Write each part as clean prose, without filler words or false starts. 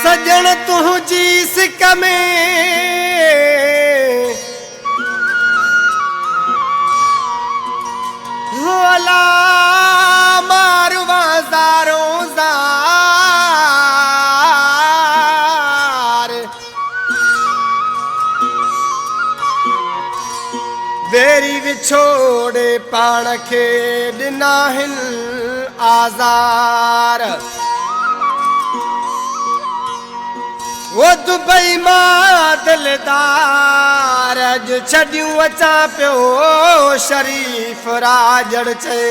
सजण तुझी सिक में होला मारवा ज़ारों ज़ार वेरी विछोड़े पाण खे ॾिनाहिनि आज़ार वो दुबई मां दिलदार अॼु छॾियूं अचां पियो शरीफ़ राजड़ चए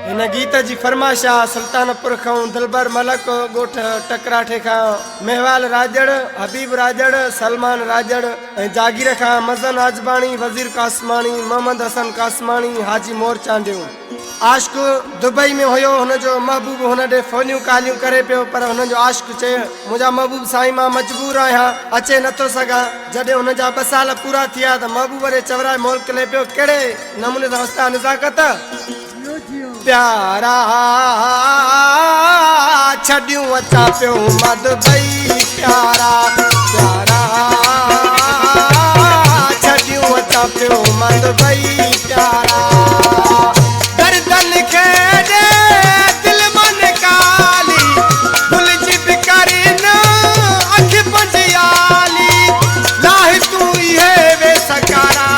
हिन गीत जी फरमाइश आहे सुल्तानपुर खां दिलबर मलक ॻोठ टकराठे खां मेहवाल राजड़ हबीब राजड़ सलमान राजड़ ऐं जागीर खां मज़न आजबाणी वज़ीर कासमाणी मोहम्मद हसन कासमाणी हाजी मोर चांडियूं आशिक दुबई में हुयो हुनजो महबूब हुन ॾे फ़ोनियूं कालियूं करे पियो पर हुनजो आशिक चए मुंहिंजा महबूब साईं मां मजबूर आहियां अचे नथो सघां जॾहिं हुनजा 2 साल पूरा थिया त महबूब ॾे चवराए मोकिले पियो कहिड़े नमूने सां उस्ताद नज़ाकत प्यारा छॾियूं अचां पियो मां दुबई प्यारा प्यारा छॾियूं अचां पियो मां दुबई प्यारा गर्दन खे ॾे दिल मन काली भुलिजी बि करे न अख पंजियाली लाहि तूं इहे वे सकारा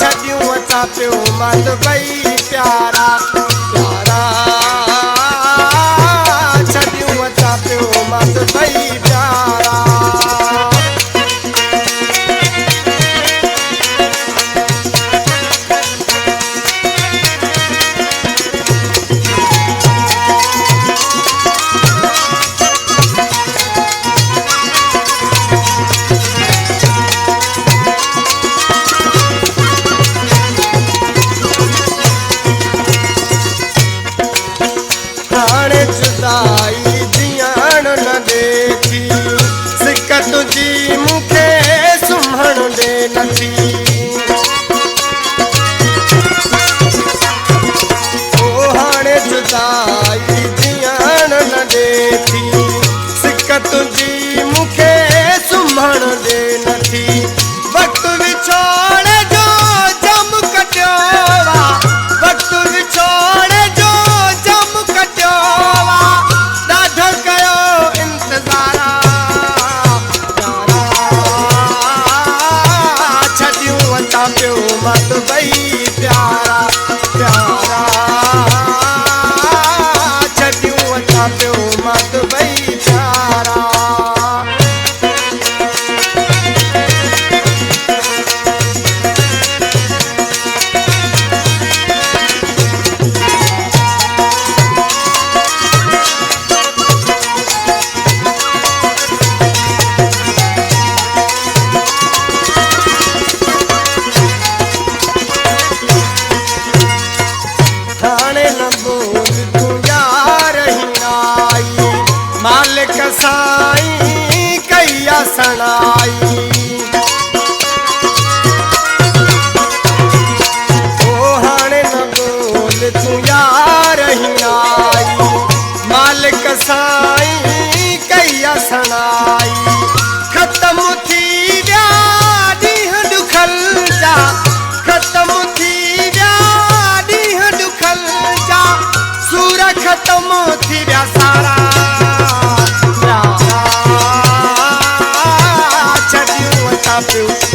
छॾियूं अचां पियो मां दुबई प्यारा प्यारा छॾियूं अचां पियो मां दुबई प्यारा जुदाई जियाण न देखी सिक तुझी मूंखे सुम्हण ॾे नथी ओ हाणे जुदाई जियाण न देखी सिक तुझी मूंखे सुम्हण ॾे नथी वक़्तु विछोड़े जो जम कटियो वक़्तु विछोड़े जो जम कटियो मां दुबई प्यारा प्यारा छॾियूं अचां पियो मां दुबई प्यारा मालिक साईं कैया सणाई ओ हाणे न बोल तूं यार ही आई मालिक साईं कैया सणाई ख़त्म थी विया ॾींहं ॾुखल जा ख़त्म थी विया ॾींहं ॾुखल जा सूर ख़त्म थी विया सारा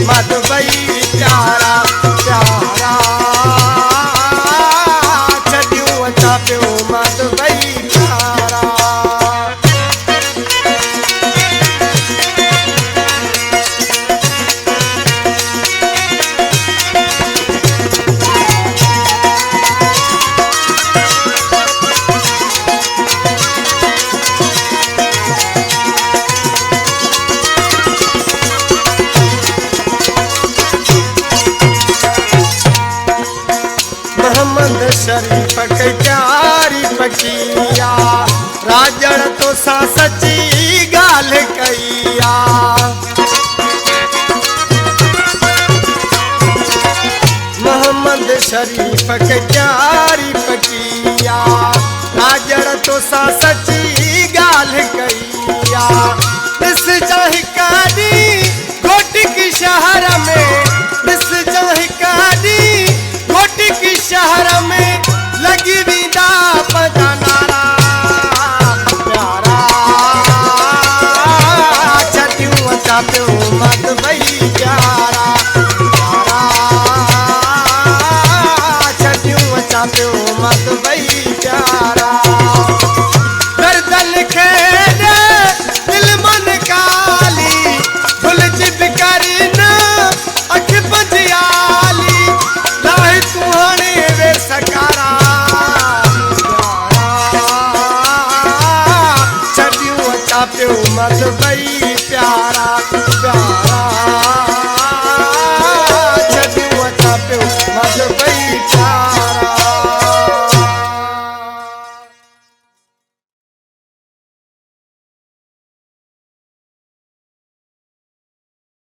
मां दुबई प्यारा प्यारा छॾियूं अचां पियो मां दुबई प्यारा शरीफ के तारीफ़ किया राजड़ तो सा सची गाल कईया मोहम्मद शरीफ के क्यारी पकिया राजड़ तो सा सची गाल कईया इस चाहे कारी घोट की शहर में इस चाहे कारी घोट की शहर में लगी विदा पदनारा प्यारा छटियों चाप्यो मत भई प्यारा छटियों चाप्यो मत भई प्यारा गर्दन खेद दिल मन काली भुल जिद करी न अख बजियाली लाहे तुहाने वे सकारा छटियों चाप्यो मत भई प्यारा प्यारा छटियों चाप्यो मत भई प्यारा